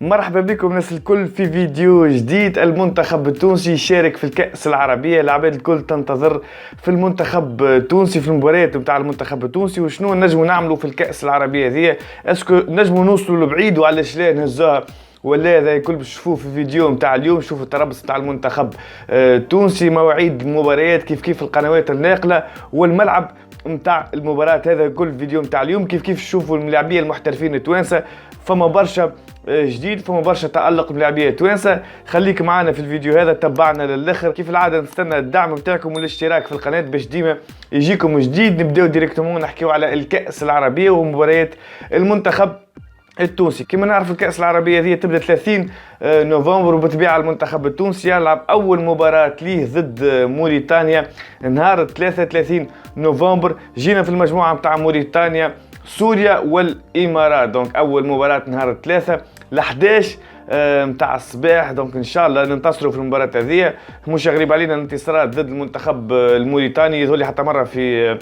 مرحبا بكم الناس الكل في فيديو جديد. المنتخب التونسي يشارك في الكأس العربية. العباد الكل تنتظر في المنتخب التونسي، في المباريات نتاع المنتخب التونسي، وشنو نجموا نعملوا في الكأس العربية هذه. اسكو نجموا نوصلوا لبعيد وعلاش لا نهزوها ولا؟ هذا الكل باش تشوفوه في الفيديو نتاع اليوم. شوفوا التربص نتاع المنتخب التونسي، مواعيد المباريات كيف القنوات الناقلة والملعب نتاع المباراة. هذا كل فيديو نتاع اليوم كيف تشوفوا اللاعبين المحترفين التوانسة. فما برشا جديد، فما برشا تألق باللاعبية التوانسة. خليك معنا في الفيديو هذا، تبعنا للآخر. كيف العادة نستنى الدعم نتاعكم والاشتراك في القناة باش ديما يجيكم جديد. نبداو ديريكتومون نحكيو على الكأس العربية ومباريات المنتخب التونسي. كما نعرف الكأس العربية هذه تبدأ 30 نوفمبر، وبطبيعة المنتخب التونسي يلعب أول مباراة ليه ضد موريتانيا نهار 33 نوفمبر. جينا في المجموعة متاع موريتانيا، سوريا والإمارات. دونك أول مباراة نهار 3 ل11 متاع الصباح. دونك ان شاء الله ننتصروا في المباراه هذه. مش غريب علينا الانتصارات ضد المنتخب الموريتاني، يظهر لي حتى مره في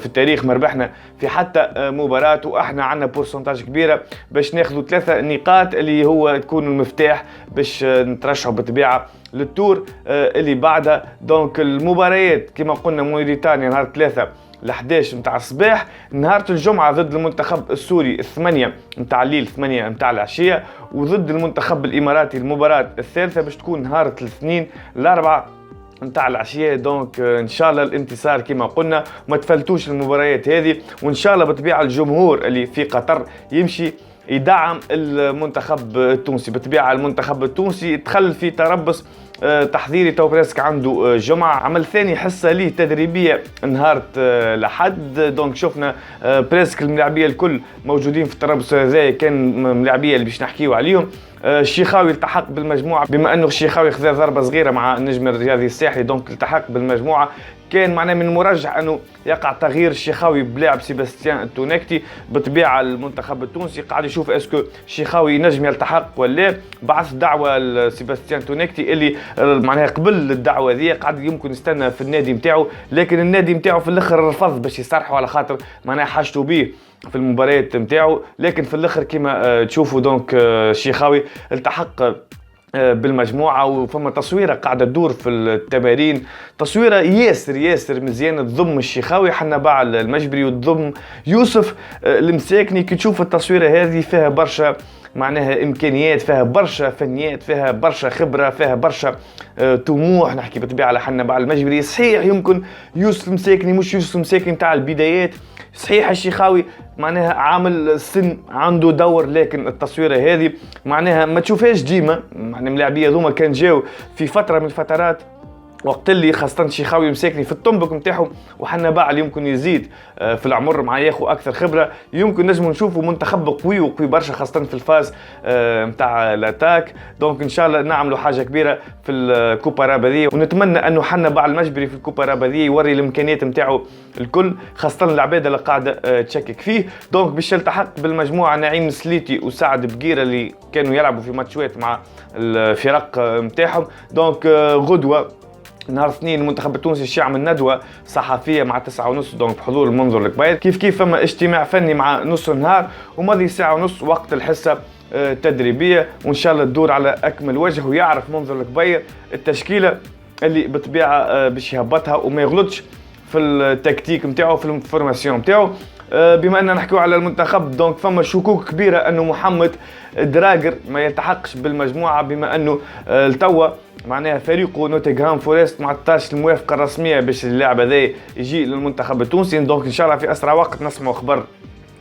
التاريخ ما ربحنا في حتى مباراه، واحنا عندنا بورسنتاج كبيره باش ناخذوا 3 نقاط اللي هو تكون المفتاح باش نترشحوا بالطبيعه للتور اللي بعدها. دونك المباريات كما قلنا موريتانيا نهار 3 ل11 متاع الصباح، نهار الجمعة ضد المنتخب السوري 8 متاع الليل 8 متاع العشية، وضد المنتخب الإماراتي المباراة الثالثة باش تكون نهار الاثنين الأربعة متاع العشية. دونك ان شاء الله الانتصار كما قلنا، وما تفلتوش المباريات هذه، وان شاء الله بطبيعة الجمهور اللي في قطر يمشي يدعم المنتخب التونسي. بالطبيعة المنتخب التونسي دخل في تربص تحضيري تو بريسك عنده جمعة. عمل ثاني حصة ليه تدريبية نهار لحد. دونك شفنا بريسك الملاعبية الكل موجودين في التربص هذا. كان ملاعبية اللي باش نحكيو عليهم. الشيخاوي التحق بالمجموعة بما انه الشيخاوي خذا ضربة صغيرة مع النجم الرياضي الساحلي، دونك التحق بالمجموعة. كان معناه من المرجح انه يقع تغيير الشيخاوي بلاعب سيباستيان التونكتي. بطبيعه المنتخب التونسي قاعد يشوف اسكو الشيخاوي ينجم يلتحق ولا. بعث دعوه لسيباستيان التونكتي اللي معناها قبل الدعوه هذه قاعد يمكن يستنى في النادي نتاعو، لكن النادي نتاعو في الاخر رفض باش يصرحوا على خاطر معناها حاجته به في المباريات نتاعو. لكن في الاخر كما تشوفوا دونك الشيخاوي التحق بالمجموعة. وفما تصويرة قاعدة تدور في التمارين، تصويرة ياسر مزيانة تضم الشيخاوي حنباع المجبري وتضم يوسف المساكني. كي تشوف التصويرة هذه فيها برشا معناها إمكانيات، فيها برشا فنيات، فيها برشا خبرة، فيها برشا طموح. نحكي بالطبيعة على حنباع المجبري. صحيح يمكن يوسف المساكني مش يوسف المساكني تاع البدايات، صحيح الشيخاوي معناها عامل سن عنده دور، لكن التصويره هذه معناها ما تشوفهاش ديما. معناها ملاعبيه هذوما كان جاو في فتره من الفترات وقت اللي خاصة الشيخاوي مساكني في الطنبك نتاعهم، وحنا اللي يمكن يزيد في العمر مع ياخو اكثر خبره. يمكن نجموا نشوفوا منتخب قوي وقوي برشا خاصة في الفاز نتاع الاتاك. دونك ان شاء الله نعملوا حاجه كبيره في الكوبا رابا، ونتمنى انه حنا المجبري في الكوبا رابا يوري الامكانيات نتاعو الكل، خاصة العباد اللي قاعده تشكك فيه. دونك باش يلتحق بالمجموعه نعيم سليتي وسعد بقيره اللي كانوا يلعبوا في ماتشات مع الفرق نتاعهم. دونك غدوه نهار اثنين المنتخب التونسي يعمل ندوه صحفيه مع 9:30 دونك بحضور المنظر الكبير. كيف فما اجتماع فني مع نص النهار، ومضي ساعه ونص وقت الحصه التدريبيه، وان شاء الله تدور على اكمل وجه، ويعرف منظر الكبير التشكيله اللي بالطبيعه باش يهبطها وما يغلطش في التكتيك نتاعو في الفورماسيون نتاعو. بما اننا نحكيو على المنتخب، دونك فما شكوك كبيره انه محمد دراجر ما يلتحقش بالمجموعه، بما انه التوا معناها فريقه نوتنغهام فورست ما عطاش الموافقه الرسميه باش اللاعب هذا يجي للمنتخب التونسي. دونك ان شاء الله في اسرع وقت نسمعوا خبر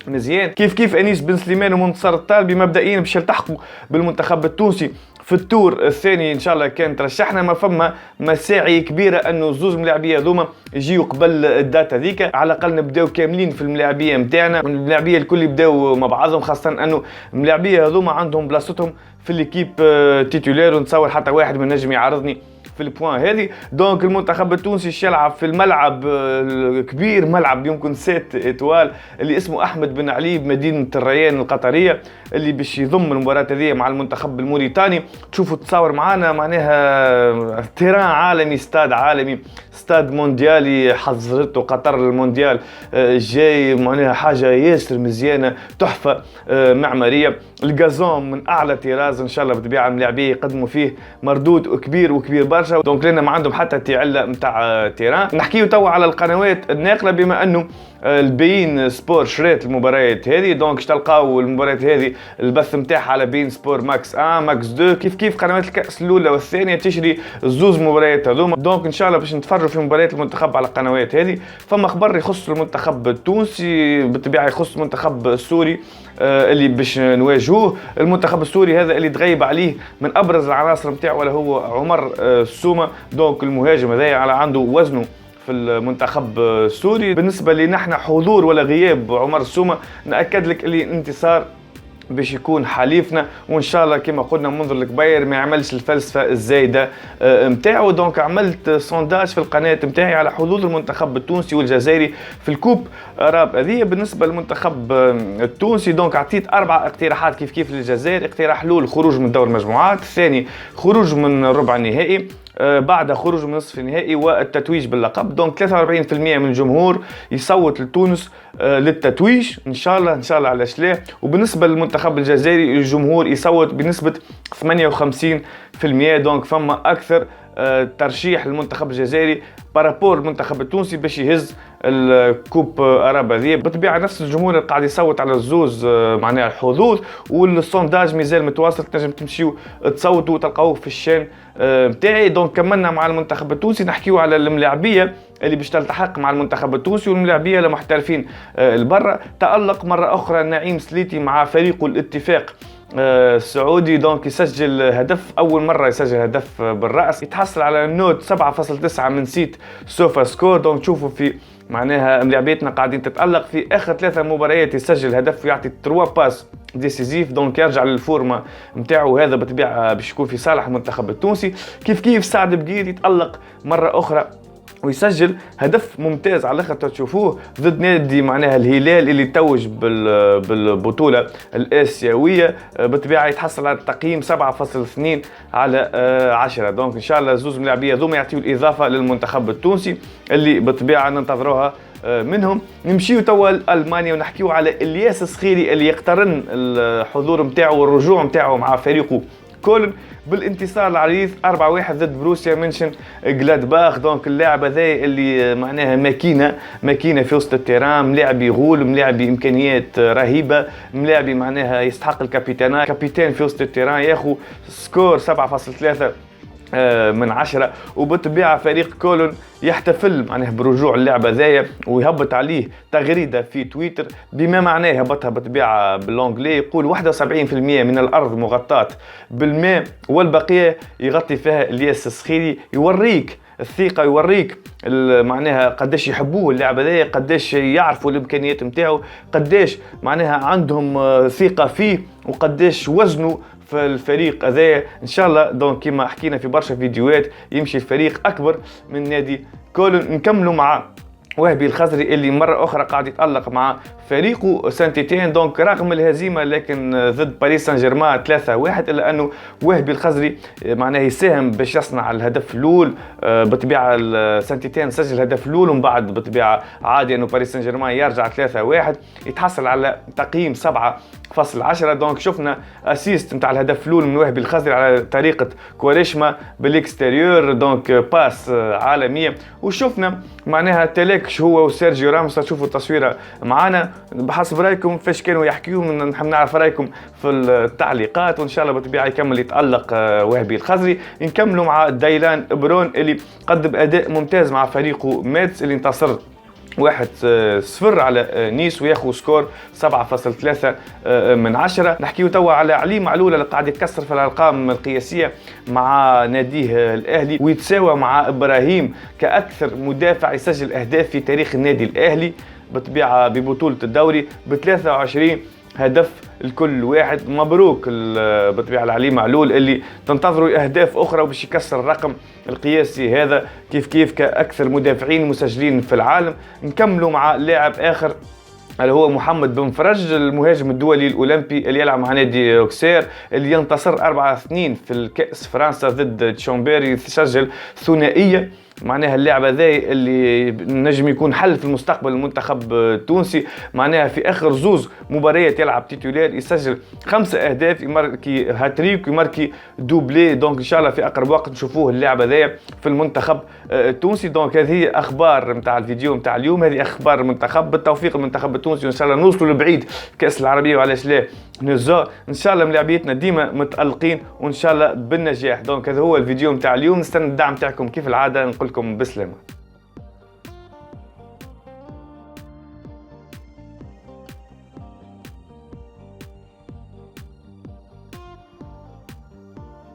مزيان. كيف انيس بن سليمان ومنتصر الطالبي مبدئيا باش يلتحقوا بالمنتخب التونسي في التور الثاني ان شاء الله. كان ترشحنا ما فما مساعي كبيره انه زوج ملاعبيه هذوما يجيو قبل الداتا ذيك، على الاقل نبداو كاملين في الملاعبيه نتاعنا. الملاعبيه الكل يبداو مع بعضهم، خاصه انه الملاعبيه هذوما عندهم بلاصتهم في ليكيب تيتولير، ونتصور حتى واحد من نجم يعارضني في البوان هذه. دونك المنتخب التونسي يلعب في الملعب كبير، ملعب يمكن 7 اتوال اللي اسمه احمد بن علي بمدينه الريان القطريه، اللي باش يضم المباراه هذه مع المنتخب الموريتاني. تشوفوا تصور معانا معناها تيران عالمي، استاد عالمي، استاد مونديالي حضرته قطر المونديال جاي، معناها حاجه ياسر مزيانه، تحفه معماريه. الجازون من اعلى طراز، ان شاء الله بالطبيعه الملاعبيه يقدموا فيه مردود كبير وكبير برشا. دونك لنا ما عندهم حتى تعله نتاع تيران. نحكيو توا على القنوات الناقله، بما انه البين سبور شريت المباريات هذه، دونك تلقاو المباريات هذه البث نتاعها على بين سبور ماكس 1 ماكس 2، كيف قنوات الكاس الاولى والثانيه تشري الزوز مباريات هذوما. دونك ان شاء الله باش نتفرجوا في مباريات المنتخب على القنوات هذه. فما خبر يخص المنتخب التونسي بالطبيعه، يخص المنتخب السوري اللي باش نواجهوه. المنتخب السوري هذا اللي تغيب عليه من ابرز العناصر نتاعو ولا هو عمر السومه. دونك المهاجم هذا على عنده وزنه في المنتخب السوري. بالنسبه لنا احنا حضور ولا غياب عمر السومه، ناكد لك اللي انتصار باش يكون حليفنا، وان شاء الله كما قلنا منظر الكبير ما يعملش الفلسفه الزايده نتاعو. دونك عملت سونداج في القناه نتاعي على حظوظ المنتخب التونسي والجزائري في الكوب اراب هذه. بالنسبه للمنتخب التونسي دونك عطيت 4 اقتراحات كيف للجزائر. اقتراح الاول الخروج من دور المجموعات، الثاني خروج من ربع النهائي، بعد خروج من نصف النهائي والتتويج باللقب. دونك 43% من الجمهور يصوت لتونس للتتويج ان شاء الله علاش لا. وبالنسبه للمنتخب الجزائري الجمهور يصوت بنسبه 58%. دونك فما اكثر ترشيح للمنتخب الجزائري بارابور المنتخب التونسي باش يهز الكوب اراب هذه. بالطبيعه نفس الجمهور اللي قاعد يصوت على الزوز معناها الحظوظ، والسونداج مازال متواصل، تنجم تمشيو تصوتوا وتلقاوه في الشان نتاعي. دونك كملنا مع المنتخب التونسي، نحكيو على الملاعبيه اللي باش تلتحق مع المنتخب التونسي والملاعبيه المحترفين البرة. تألق مره اخرى نعيم سليتي مع فريقه الاتفاق السعودي. دونك يسجل هدف، اول مره يسجل هدف بالراس، يتحصل على نوت 7.9 من سيت سوفا سكور. دونك تشوفوا في معناها ملاعبيتنا قاعدين تتألق في اخر 3 مباريات، يسجل هدف ويعطي 3 باس ديسيزيف. دونك يرجع للفورمه نتاعو، هذا بالطبيعه باش يكون في صالح المنتخب التونسي. كيف سعد بقير يتألق مره اخرى ويسجل هدف ممتاز على الاخر تشوفوه ضد نادي معناها الهلال اللي توج بالبطوله الاسيويه. بالطبيعه يتحصل على التقييم 7.2 على 10. دونك ان شاء الله زوز ملاعبيه هذوما يعطيو الاضافه للمنتخب التونسي اللي بالطبيعه ننتظروها منهم. نمشيو توا لألمانيا ونحكيو على الياس الصخيري اللي يقترن الحضور نتاعو والرجوع نتاعو مع فريقه كولن بالانتصار العريض 4-1 ضد بروسيا منشن جلادباخ. دونك اللاعب هذا اللي معناها ماكينه في وسط التيران، ملاعب يغول، ملاعب امكانيات رهيبه، ملاعب معناها يستحق الكابيتان في وسط التيران، ياخو سكور 7.3 من 10. وبالطبيعه فريق كولون يحتفل معناه برجوع اللاعب هذايا ويهبط عليه تغريده في تويتر بما معناه، هبطها بالطبيعه باللونجلي، يقول 71% من الارض مغطاه بالماء والبقيه يغطي فيها الياس الصخيري. يوريك الثقه، يوريك معناها قداش يحبوه اللاعب هذايا، قداش يعرفوا الامكانيات نتاعو، قداش معناها عندهم ثقه فيه، وقداش وزنه في الفريق هذا ان شاء الله. دونك كما حكينا في برشا فيديوهات يمشي الفريق اكبر من نادي كولون. نكملوا مع وهبي الخزري اللي مرة أخرى قاعد يتألق مع فريقه سانتيتين. دونك رغم الهزيمة لكن ضد باريس سان جيرمان 3-1، إلا أنه وهبي الخزري معناه يساهم باش يصنع الهدف الأول. بطبيعة سانتيتين سجل الهدف الأول ومن بعد بطبيعة عادي أنه باريس سان جيرمان يرجع 3-1، يتحصل على تقييم 7.10. دونك شفنا اسيست نتاع الهدف الأول من وهبي الخزري على طريقة كوريشما بالاكستيريور، دونك باس عالمية. وشفنا معناها تيليكش هو وسيرجيو راموس، تشوفوا التصويره معنا بحسب رايكم فاش كانوا يحكيوا، نحب نعرف رايكم في التعليقات. وان شاء الله بالطبيعه يكمل يتالق وهبي الخزري. نكملوا مع دايلان برون اللي قدم اداء ممتاز مع فريقه ميتس اللي انتصر 1-0 على نيس وياخذ سكور 7.3 من 10. نحكيو توا على علي معلول اللي قاعد يكسر في الارقام القياسيه مع ناديه الاهلي، ويتساوى مع ابراهيم كاكثر مدافع يسجل اهداف في تاريخ النادي الاهلي بالطبيعه ببطوله الدوري ب 23 هدف الكل واحد. مبروك بالطبيعه العلي معلول اللي تنتظروا اهداف اخرى باش يكسر الرقم القياسي هذا كيف كاكثر مدافعين مسجلين في العالم. نكملوا مع لاعب اخر اللي هو محمد بن فرج، المهاجم الدولي الأولمبي اللي يلعب مع نادي أوكسير، اللي ينتصر 4-2 في الكأس فرنسا ضد تشامبيري، سجل ثنائية. معناها اللاعب هذا اللي نجم يكون حل في المستقبل المنتخب التونسي، معناها في اخر زوز مباريات يلعب تيتولير يسجل 5 اهداف، يماركي هاتريك ويماركي دوبلي. دونك ان شاء الله في اقرب وقت نشوفوه اللاعب هذا في المنتخب التونسي. دونك هذه هي اخبار نتاع الفيديو نتاع اليوم، هذه اخبار المنتخب. بالتوفيق المنتخب التونسي، وان شاء الله نوصلوا لبعيد في كاس العربيه، وعلاش لا نزار ان شاء الله. ملاعبيتنا ديما متالقين وان شاء الله بالنجاح. دونك هذا هو الفيديو نتاع اليوم، نستنى الدعم تاعكم كيف العاده. نقول لكم بسلامه.